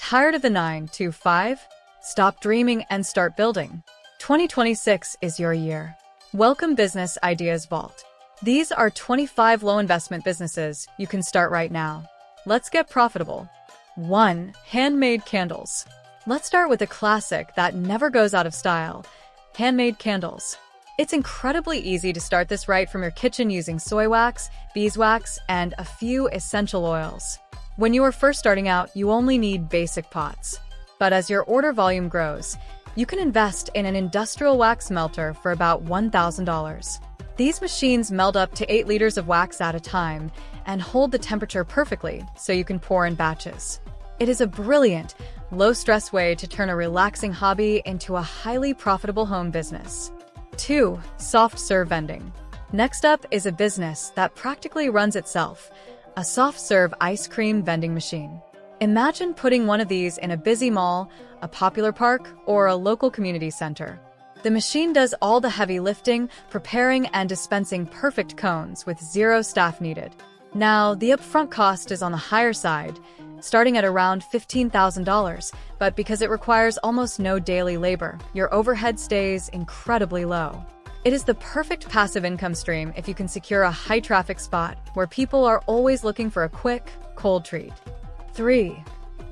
Tired of the 9 to 5? Stop dreaming and start building. 2026 is your year. Welcome Business Ideas Vault. These are 25 low-investment businesses you can start right now. Let's get profitable. 1. Handmade candles. Let's start with a classic that never goes out of style: handmade candles. It's incredibly easy to start this right from your kitchen using soy wax, beeswax, and a few essential oils. When you are first starting out, you only need basic pots. But as your order volume grows, you can invest in an industrial wax melter for about $1,000. These machines melt up to 8 liters of wax at a time and hold the temperature perfectly so you can pour in batches. It is a brilliant, low-stress way to turn a relaxing hobby into a highly profitable home business. 2. Soft serve vending. Next up is a business that practically runs itself: a soft serve ice cream vending machine. Imagine putting one of these in a busy mall, a popular park, or a local community center. The machine does all the heavy lifting, preparing and dispensing perfect cones with zero staff needed. Now, the upfront cost is on the higher side, starting at around $15,000, but because it requires almost no daily labor, your overhead stays incredibly low. It is the perfect passive income stream if you can secure a high-traffic spot where people are always looking for a quick, cold treat. 3.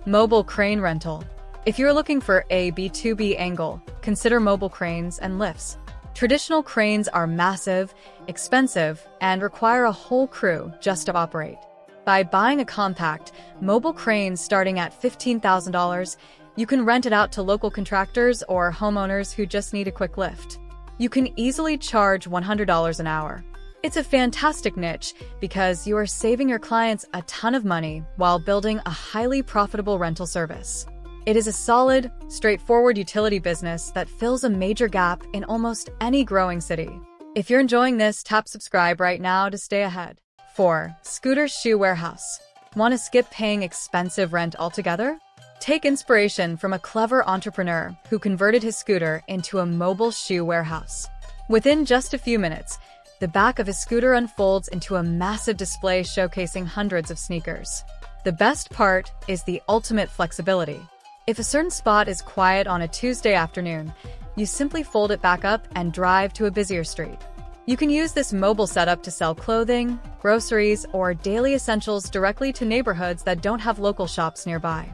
Mobile crane rental. If you're looking for a B2B angle, consider mobile cranes and lifts. Traditional cranes are massive, expensive, and require a whole crew just to operate. By buying a compact, mobile crane starting at $15,000, you can rent it out to local contractors or homeowners who just need a quick lift. You can easily charge $100 an hour. It's a fantastic niche because you are saving your clients a ton of money while building a highly profitable rental service. It is a solid, straightforward utility business that fills a major gap in almost any growing city. If you're enjoying this, tap subscribe right now to stay ahead. 4. Scooter shoe warehouse. Want to skip paying expensive rent altogether? Take inspiration from a clever entrepreneur who converted his scooter into a mobile shoe warehouse. Within just a few minutes, the back of his scooter unfolds into a massive display showcasing hundreds of sneakers. The best part is the ultimate flexibility. If a certain spot is quiet on a Tuesday afternoon, you simply fold it back up and drive to a busier street. You can use this mobile setup to sell clothing, groceries, or daily essentials directly to neighborhoods that don't have local shops nearby.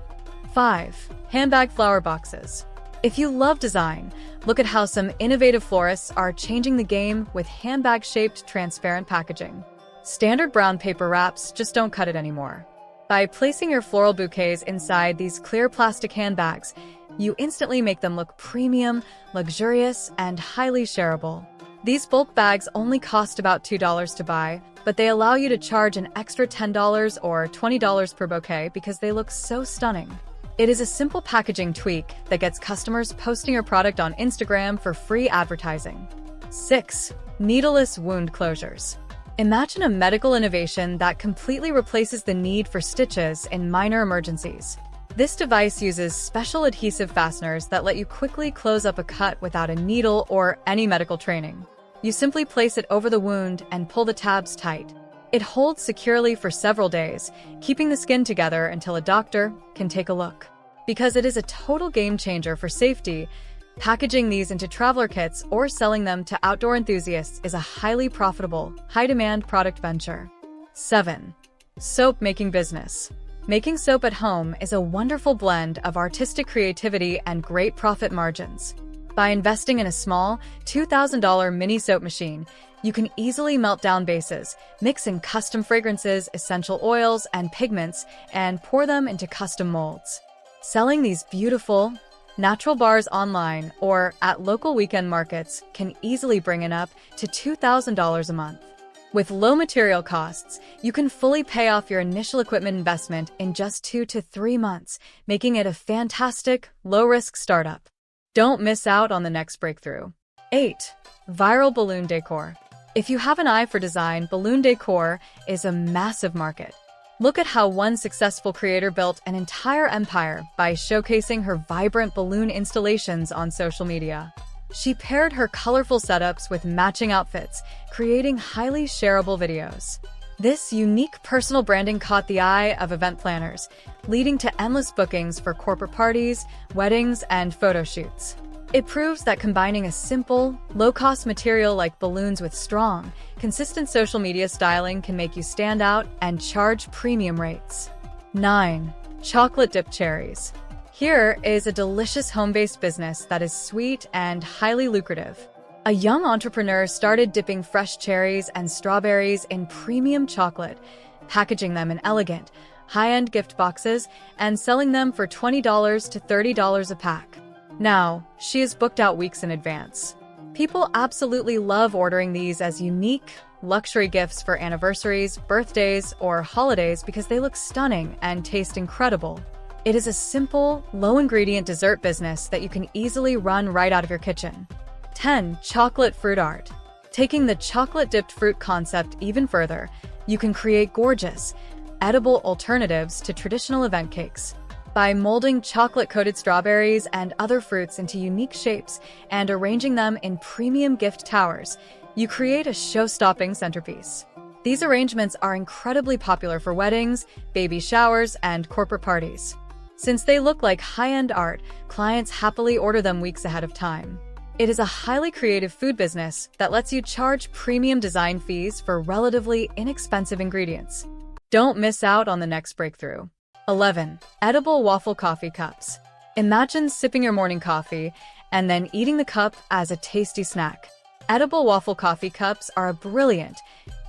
5. Handbag flower boxes. If you love design, look at how some innovative florists are changing the game with handbag-shaped transparent packaging. Standard brown paper wraps just don't cut it anymore. By placing your floral bouquets inside these clear plastic handbags, you instantly make them look premium, luxurious, and highly shareable. These bulk bags only cost about $2 to buy, but they allow you to charge an extra $10 or $20 per bouquet because they look so stunning. It is a simple packaging tweak that gets customers posting your product on Instagram for free advertising. 6. Needleless wound closures. Imagine a medical innovation that completely replaces the need for stitches in minor emergencies. This device uses special adhesive fasteners that let you quickly close up a cut without a needle or any medical training. You simply place it over the wound and pull the tabs tight. It holds securely for several days, keeping the skin together until a doctor can take a look. Because it is a total game changer for safety, packaging these into traveler kits or selling them to outdoor enthusiasts is a highly profitable, high-demand product venture. 7. Soap making business. Making soap at home is a wonderful blend of artistic creativity and great profit margins. By investing in a small, $2,000 mini soap machine, you can easily melt down bases, mix in custom fragrances, essential oils, and pigments, and pour them into custom molds. Selling these beautiful, natural bars online or at local weekend markets can easily bring in up to $2,000 a month. With low material costs, you can fully pay off your initial equipment investment in just 2 to 3 months, making it a fantastic, low-risk startup. Don't miss out on the next breakthrough. 8. Viral balloon decor. If you have an eye for design, balloon decor is a massive market. Look at how one successful creator built an entire empire by showcasing her vibrant balloon installations on social media. She paired her colorful setups with matching outfits, creating highly shareable videos. This unique personal branding caught the eye of event planners, leading to endless bookings for corporate parties, weddings, and photo shoots. It proves that combining a simple, low-cost material like balloons with strong, consistent social media styling can make you stand out and charge premium rates. 9. Chocolate dipped cherries. Here is a delicious home-based business that is sweet and highly lucrative. A young entrepreneur started dipping fresh cherries and strawberries in premium chocolate, packaging them in elegant, high-end gift boxes, and selling them for $20 to $30 a pack. Now, she is booked out weeks in advance. People absolutely love ordering these as unique, luxury gifts for anniversaries, birthdays, or holidays because they look stunning and taste incredible. It is a simple, low-ingredient dessert business that you can easily run right out of your kitchen. 10. Chocolate fruit art. Taking the chocolate-dipped fruit concept even further, you can create gorgeous, edible alternatives to traditional event cakes. By molding chocolate-coated strawberries and other fruits into unique shapes and arranging them in premium gift towers, you create a show-stopping centerpiece. These arrangements are incredibly popular for weddings, baby showers, and corporate parties. Since they look like high-end art, clients happily order them weeks ahead of time. It is a highly creative food business that lets you charge premium design fees for relatively inexpensive ingredients. Don't miss out on the next breakthrough. 11. Edible waffle coffee cups. Imagine sipping your morning coffee and then eating the cup as a tasty snack. Edible waffle coffee cups are a brilliant,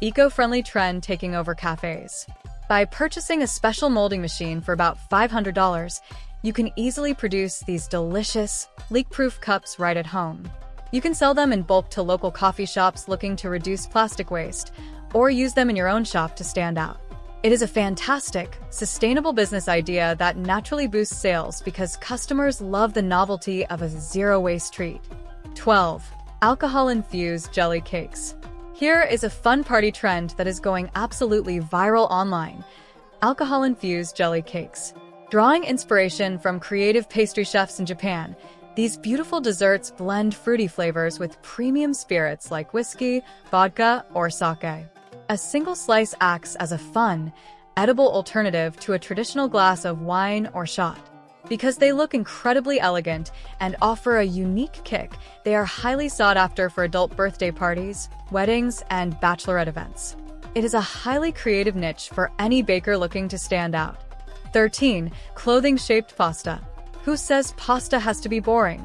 eco-friendly trend taking over cafes. By purchasing a special molding machine for about $500, you can easily produce these delicious, leak-proof cups right at home. You can sell them in bulk to local coffee shops looking to reduce plastic waste, or use them in your own shop to stand out. It is a fantastic, sustainable business idea that naturally boosts sales because customers love the novelty of a zero-waste treat. 12. Alcohol-infused jelly cakes. Here is a fun party trend that is going absolutely viral online. Alcohol-infused jelly cakes. Drawing inspiration from creative pastry chefs in Japan, these beautiful desserts blend fruity flavors with premium spirits like whiskey, vodka, or sake. A single slice acts as a fun, edible alternative to a traditional glass of wine or shot. Because they look incredibly elegant and offer a unique kick, they are highly sought after for adult birthday parties, weddings, and bachelorette events. It is a highly creative niche for any baker looking to stand out. 13. Clothing-shaped pasta. Who says pasta has to be boring?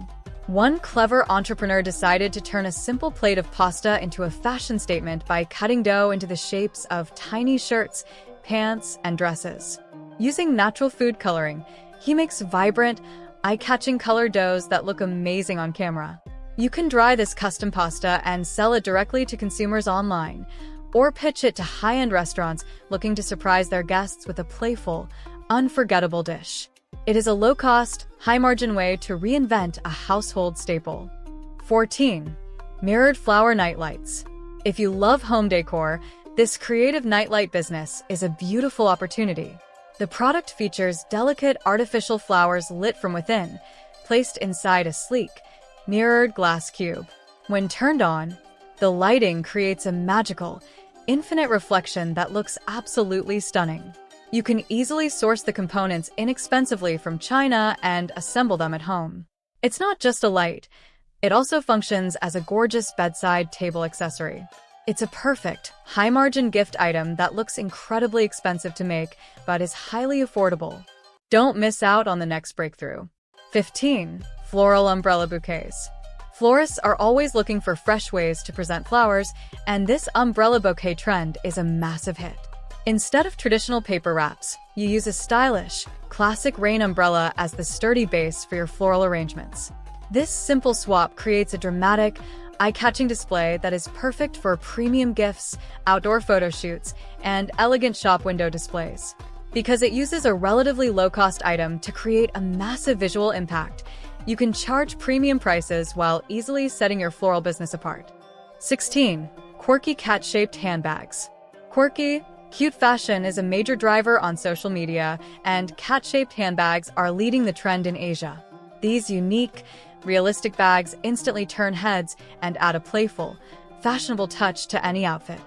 One clever entrepreneur decided to turn a simple plate of pasta into a fashion statement by cutting dough into the shapes of tiny shirts, pants, and dresses. Using natural food coloring, he makes vibrant, eye-catching colored doughs that look amazing on camera. You can dry this custom pasta and sell it directly to consumers online, or pitch it to high-end restaurants looking to surprise their guests with a playful, unforgettable dish. It is a low-cost, high-margin way to reinvent a household staple. 14. Mirrored flower nightlights. If you love home decor, this creative nightlight business is a beautiful opportunity. The product features delicate artificial flowers lit from within, placed inside a sleek, mirrored glass cube. When turned on, the lighting creates a magical, infinite reflection that looks absolutely stunning. You can easily source the components inexpensively from China and assemble them at home. It's not just a light, it also functions as a gorgeous bedside table accessory. It's a perfect, high-margin gift item that looks incredibly expensive to make, but is highly affordable. Don't miss out on the next breakthrough. 15. Floral umbrella bouquets. Florists are always looking for fresh ways to present flowers, and this umbrella bouquet trend is a massive hit. Instead of traditional paper wraps, you use a stylish, classic rain umbrella as the sturdy base for your floral arrangements. This simple swap creates a dramatic, eye-catching display that is perfect for premium gifts, outdoor photo shoots, and elegant shop window displays. Because it uses a relatively low-cost item to create a massive visual impact, you can charge premium prices while easily setting your floral business apart. 16. Quirky cat-shaped handbags. Quirky, cute fashion is a major driver on social media, and cat-shaped handbags are leading the trend in Asia. These unique, realistic bags instantly turn heads and add a playful, fashionable touch to any outfit.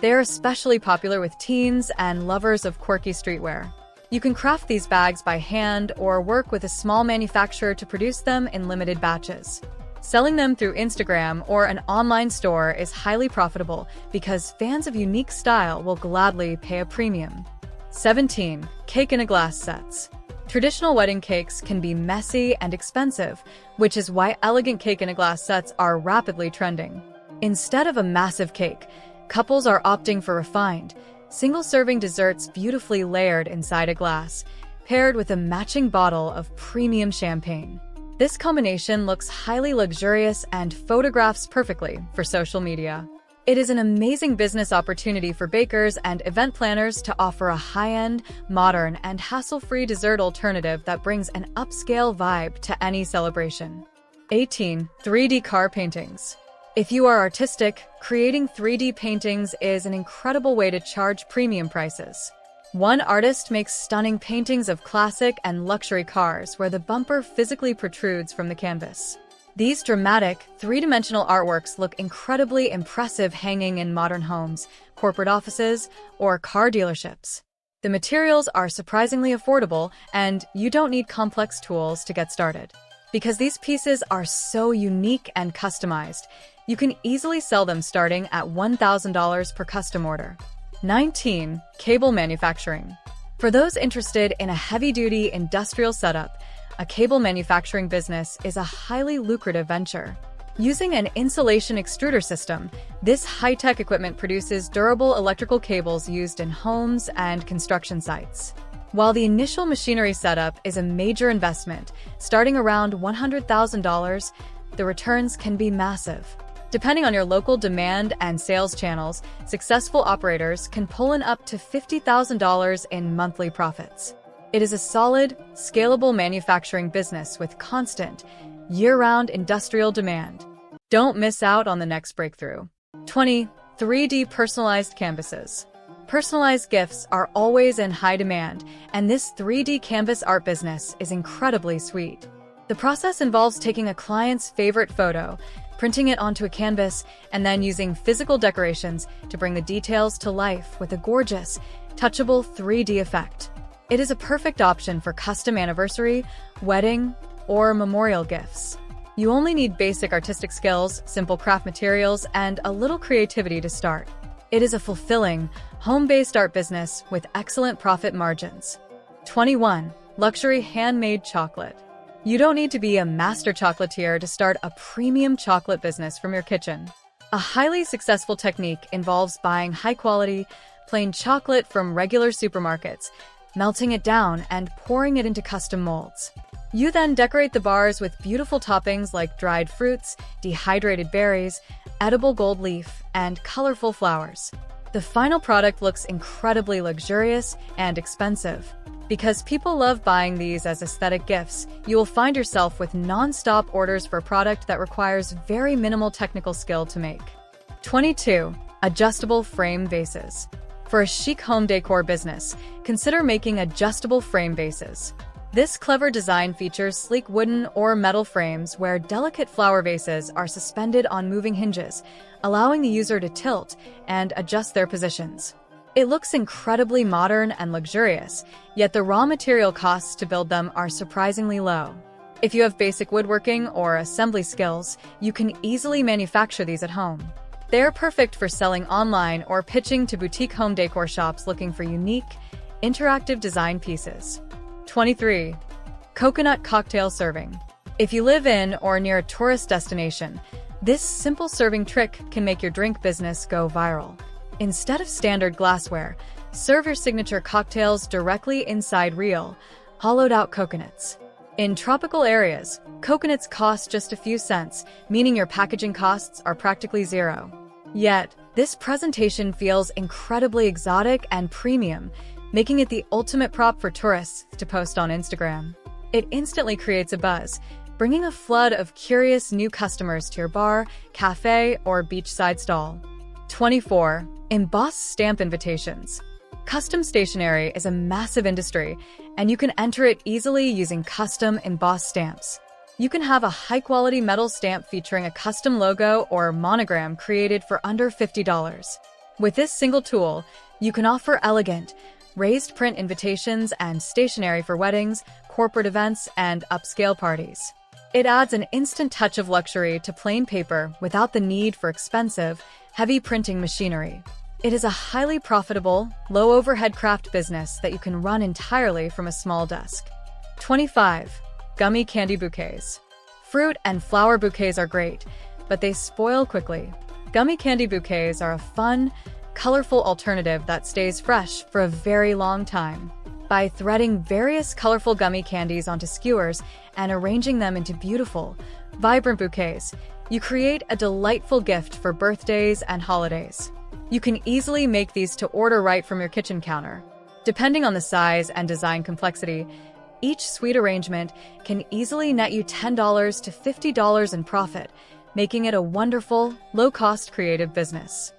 They are especially popular with teens and lovers of quirky streetwear. You can craft these bags by hand or work with a small manufacturer to produce them in limited batches. Selling them through Instagram or an online store is highly profitable because fans of unique style will gladly pay a premium. 17. Cake in a glass sets. Traditional wedding cakes can be messy and expensive, which is why elegant cake in a glass sets are rapidly trending. Instead of a massive cake, couples are opting for refined, single-serving desserts beautifully layered inside a glass, paired with a matching bottle of premium champagne. This combination looks highly luxurious and photographs perfectly for social media. It is an amazing business opportunity for bakers and event planners to offer a high-end, modern, and hassle-free dessert alternative that brings an upscale vibe to any celebration. 18. 3D car paintings. If you are artistic, creating 3D paintings is an incredible way to charge premium prices. One artist makes stunning paintings of classic and luxury cars where the bumper physically protrudes from the canvas. These dramatic, three-dimensional artworks look incredibly impressive hanging in modern homes, corporate offices, or car dealerships. The materials are surprisingly affordable, and you don't need complex tools to get started. Because these pieces are so unique and customized, you can easily sell them starting at $1,000 per custom order. 19. Cable manufacturing. For those interested in a heavy-duty industrial setup, a cable manufacturing business is a highly lucrative venture. Using an insulation extruder system, this high-tech equipment produces durable electrical cables used in homes and construction sites. While the initial machinery setup is a major investment, starting around $100,000, the returns can be massive. Depending on your local demand and sales channels, successful operators can pull in up to $50,000 in monthly profits. It is a solid, scalable manufacturing business with constant, year-round industrial demand. Don't miss out on the next breakthrough. 20. 3D personalized canvases. Personalized gifts are always in high demand, and this 3D canvas art business is incredibly sweet. The process involves taking a client's favorite photo, printing it onto a canvas, and then using physical decorations to bring the details to life with a gorgeous, touchable 3D effect. It is a perfect option for custom anniversary, wedding, or memorial gifts. You only need basic artistic skills, simple craft materials, and a little creativity to start. It is a fulfilling, home-based art business with excellent profit margins. 21. Luxury handmade chocolate. You don't need to be a master chocolatier to start a premium chocolate business from your kitchen. A highly successful technique involves buying high-quality, plain chocolate from regular supermarkets, melting it down, and pouring it into custom molds. You then decorate the bars with beautiful toppings like dried fruits, dehydrated berries, edible gold leaf, and colorful flowers. The final product looks incredibly luxurious and expensive. Because people love buying these as aesthetic gifts, you will find yourself with non-stop orders for a product that requires very minimal technical skill to make. 22. Adjustable frame vases. For a chic home decor business, consider making adjustable frame vases. This clever design features sleek wooden or metal frames where delicate flower vases are suspended on moving hinges, allowing the user to tilt and adjust their positions. It looks incredibly modern and luxurious, yet the raw material costs to build them are surprisingly low. If you have basic woodworking or assembly skills, you can easily manufacture these at home. They are perfect for selling online or pitching to boutique home decor shops looking for unique, interactive design pieces. 23. Coconut cocktail serving. If you live in or near a tourist destination, this simple serving trick can make your drink business go viral. Instead of standard glassware, serve your signature cocktails directly inside real, hollowed-out coconuts. In tropical areas, coconuts cost just a few cents, meaning your packaging costs are practically zero. Yet, this presentation feels incredibly exotic and premium, making it the ultimate prop for tourists to post on Instagram. It instantly creates a buzz, bringing a flood of curious new customers to your bar, cafe, or beachside stall. 24. Embossed stamp invitations. Custom stationery is a massive industry, and you can enter it easily using custom embossed stamps. You can have a high-quality metal stamp featuring a custom logo or monogram created for under $50. With this single tool, you can offer elegant, raised print invitations and stationery for weddings, corporate events, and upscale parties. It adds an instant touch of luxury to plain paper without the need for expensive, heavy printing machinery. It is a highly profitable, low-overhead craft business that you can run entirely from a small desk. 25. Gummy candy bouquets. Fruit and flower bouquets are great, but they spoil quickly. Gummy candy bouquets are a fun, colorful alternative that stays fresh for a very long time. By threading various colorful gummy candies onto skewers and arranging them into beautiful, vibrant bouquets, you create a delightful gift for birthdays and holidays. You can easily make these to order right from your kitchen counter. Depending on the size and design complexity, each sweet arrangement can easily net you $10 to $50 in profit, making it a wonderful, low-cost creative business.